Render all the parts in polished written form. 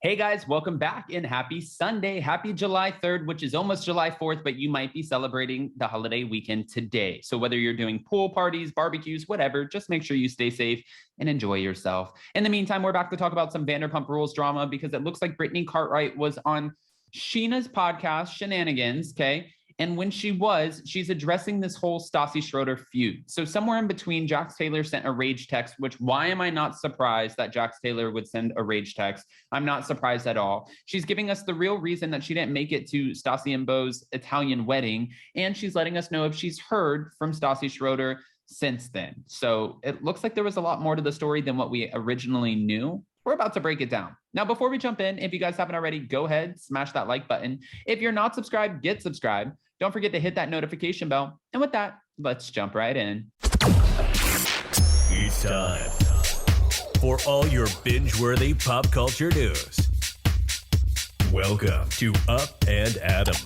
Hey guys, welcome back and happy Sunday. Happy July 3rd, which is almost July 4th, but you might be celebrating the holiday weekend today. So whether you're doing pool parties, barbecues, whatever, just make sure you stay safe and enjoy yourself. In the meantime, we're back to talk about some Vanderpump Rules drama because it looks like Brittany Cartwright was on Sheena's podcast, Shenanigans, okay? And when she's addressing this whole Stassi Schroeder feud. So somewhere in between, Jax Taylor sent a rage text, which why am I not surprised that Jax Taylor would send a rage text? I'm not surprised at all. She's giving us the real reason that she didn't make it to Stassi and Beau's Italian wedding. And she's letting us know if she's heard from Stassi Schroeder since then. So it looks like there was a lot more to the story than what we originally knew. We're about to break it down. Now, before we jump in, if you guys haven't already, go ahead, smash that like button. If you're not subscribed, get subscribed. Don't forget to hit that notification bell. And with that, let's jump right in. It's time for all your binge-worthy pop culture news. Welcome to Up and Adam.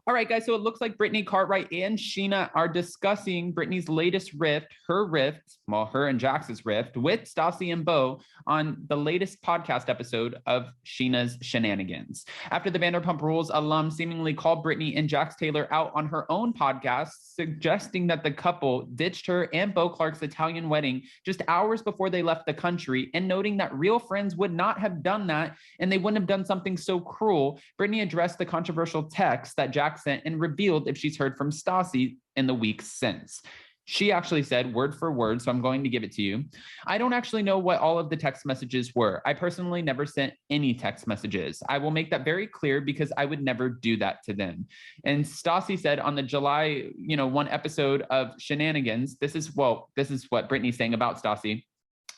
All right, guys, so it looks like Brittany Cartwright and Sheena are discussing Brittany's latest rift, her and Jax's rift with Stassi and Beau on the latest podcast episode of Sheena's Shenanigans. After the Vanderpump Rules alum seemingly called Brittany and Jax Taylor out on her own podcast, suggesting that the couple ditched her and Beau Clark's Italian wedding just hours before they left the country, and noting that real friends would not have done that and they wouldn't have done something so cruel, Brittany addressed the controversial text that Jax sent and revealed if she's heard from Stassi in the weeks since. She actually said word for word, so I'm going to give it to you. I don't actually know what all of the text messages were. I personally never sent any text messages. I will make that very clear because I would never do that to them. And Stassi said on the July, 1 episode of Shenanigans, this is what Brittany's saying about Stassi.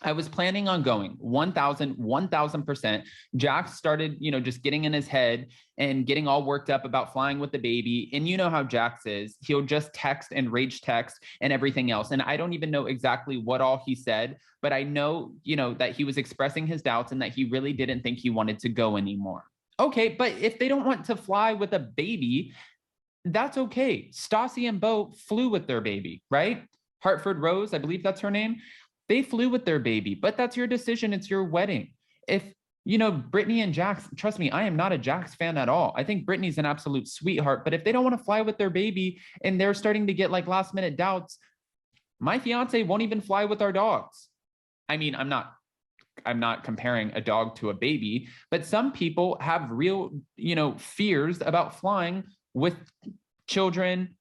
I was planning on going 1000%. Jax started, just getting in his head and getting all worked up about flying with the baby. And you know how Jax is. He'll just text and rage text and everything else. And I don't even know exactly what all he said, but I know, that he was expressing his doubts and that he really didn't think he wanted to go anymore. Okay, but if they don't want to fly with a baby, that's okay. Stassi and Beau flew with their baby, right? Hartford Rose, I believe that's her name. They flew with their baby, but that's your decision. It's your wedding. If, Brittany and Jax, trust me, I am not a Jax fan at all. I think Brittany's an absolute sweetheart, but if they don't want to fly with their baby and they're starting to get like last minute doubts, my fiance won't even fly with our dogs. I mean, I'm not comparing a dog to a baby, but some people have real, fears about flying with children,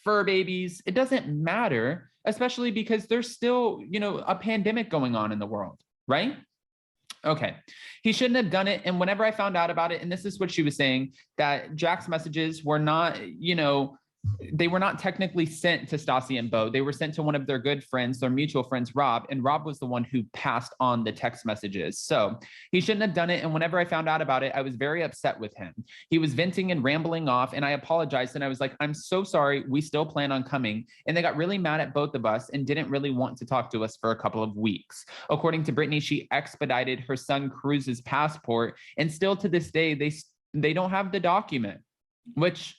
fur babies. It doesn't matter. Especially because there's still, a pandemic going on in the world, right? Okay, he shouldn't have done it. And whenever I found out about it, and this is what she was saying, that Jack's messages were not, they were not technically sent to Stassi and Beau. They were sent to one of their good friends, their mutual friends, Rob, and Rob was the one who passed on the text messages. So he shouldn't have done it. And whenever I found out about it, I was very upset with him. He was venting and rambling off, and I apologized. And I was like, I'm so sorry. We still plan on coming. And they got really mad at both of us and didn't really want to talk to us for a couple of weeks. According to Brittany, she expedited her son Cruz's passport, and still to this day, they don't have the document, which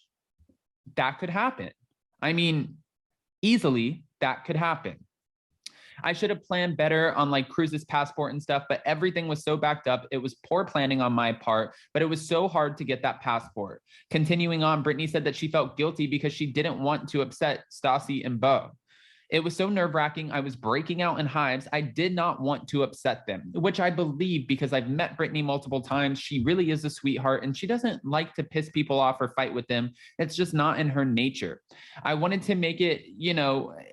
that could happen. I mean, easily that could happen. I should have planned better on like Cruz's passport and stuff, but everything was so backed up. It was poor planning on my part, but it was so hard to get that passport. Continuing on, Brittany said that she felt guilty because she didn't want to upset Stassi and Beau. It was so nerve-wracking. I was breaking out in hives. I did not want to upset them, which I believe because I've met Brittany multiple times. She really is a sweetheart and she doesn't like to piss people off or fight with them. It's just not in her nature. I wanted to make it,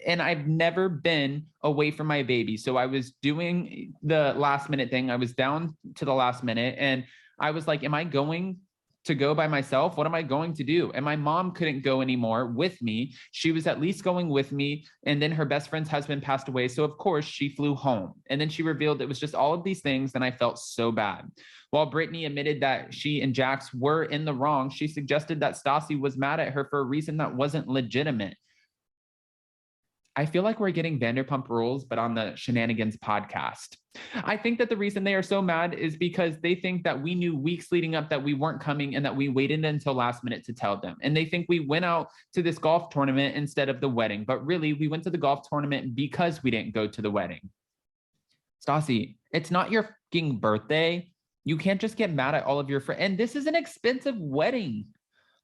and I've never been away from my baby. So I was doing the last minute thing. I was down to the last minute and I was like, am I going to go by myself? What am I going to do? And my mom couldn't go anymore with me. She was at least going with me. And then her best friend's husband passed away. So of course she flew home. And then she revealed it was just all of these things. And I felt so bad. While Brittany admitted that she and Jax were in the wrong, she suggested that Stassi was mad at her for a reason that wasn't legitimate. I feel like we're getting Vanderpump Rules, but on the Shenanigans podcast. I think that the reason they are so mad is because they think that we knew weeks leading up that we weren't coming and that we waited until last minute to tell them. And they think we went out to this golf tournament instead of the wedding. But really, we went to the golf tournament because we didn't go to the wedding. Stassi, it's not your fucking birthday. You can't just get mad at all of your friends. And this is an expensive wedding.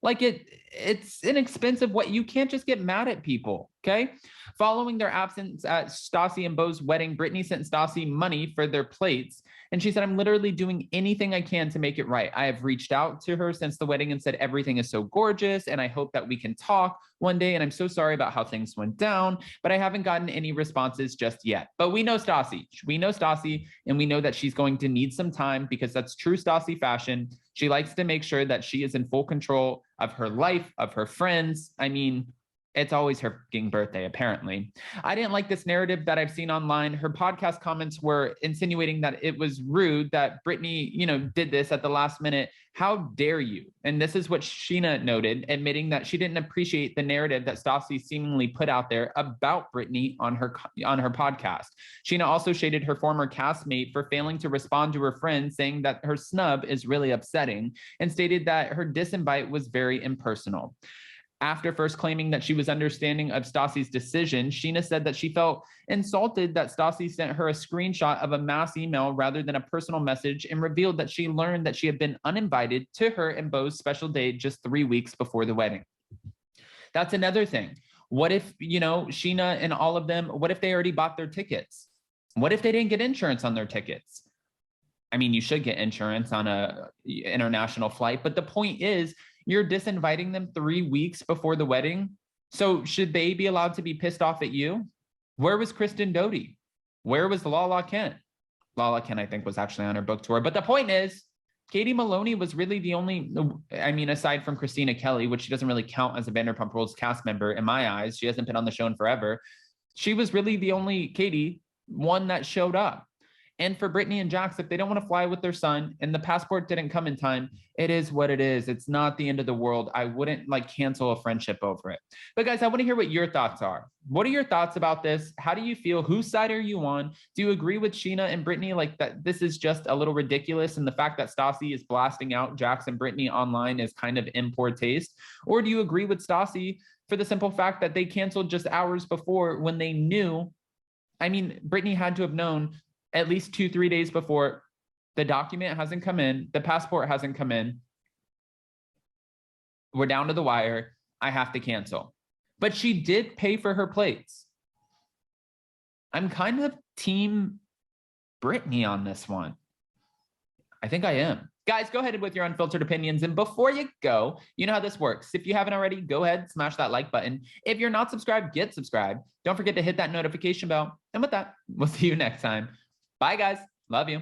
Like it's an expensive what you can't just get mad at people. Okay. Following their absence at Stassi and Beau's wedding, Brittany sent Stassi money for their plates. And she said, I'm literally doing anything I can to make it right. I have reached out to her since the wedding and said, everything is so gorgeous. And I hope that we can talk one day. And I'm so sorry about how things went down, but I haven't gotten any responses just yet. But we know Stassi. We know Stassi, and we know that she's going to need some time because that's true Stassi fashion. She likes to make sure that she is in full control of her life, of her friends. I mean, it's always her fucking birthday, apparently. I didn't like this narrative that I've seen online. Her podcast comments were insinuating that it was rude that Brittany, did this at the last minute. How dare you? And this is what Sheena noted, admitting that she didn't appreciate the narrative that Stassi seemingly put out there about Brittany on her podcast. Sheena also shaded her former castmate for failing to respond to her friend, saying that her snub is really upsetting, and stated that her disinvite was very impersonal. After first claiming that she was understanding of Stassi's decision, Sheena said that she felt insulted that Stassi sent her a screenshot of a mass email rather than a personal message, and revealed that she learned that she had been uninvited to her and Beau's special day just 3 weeks before the wedding. That's another thing. What if, Sheena and all of them, what if they already bought their tickets? What if they didn't get insurance on their tickets? I mean, you should get insurance on a international flight, but the point is, you're disinviting them 3 weeks before the wedding. So should they be allowed to be pissed off at you? Where was Kristen Doty? Where was Lala Kent? Lala Kent, I think, was actually on her book tour. But the point is, Katie Maloney was really the only, aside from Christina Kelly, which she doesn't really count as a Vanderpump Rules cast member in my eyes. She hasn't been on the show in forever. She was really the only Katie one that showed up. And for Brittany and Jax, if they don't want to fly with their son and the passport didn't come in time, it is what it is. It's not the end of the world. I wouldn't cancel a friendship over it. But guys, I want to hear what your thoughts are. What are your thoughts about this? How do you feel? Whose side are you on? Do you agree with Sheena and Brittany that this is just a little ridiculous, and the fact that Stassi is blasting out Jax and Brittany online is kind of in poor taste? Or do you agree with Stassi for the simple fact that they canceled just hours before when they knew? I mean, Brittany had to have known at least 2-3 days before, the document hasn't come in, the passport hasn't come in, we're down to the wire, I have to cancel. But she did pay for her plates. I'm kind of team Brittany on this one. I think I am. Guys, go ahead with your unfiltered opinions. And before you go, you know how this works. If you haven't already, go ahead, smash that like button. If you're not subscribed, get subscribed. Don't forget to hit that notification bell. And with that, we'll see you next time. Bye, guys. Love you.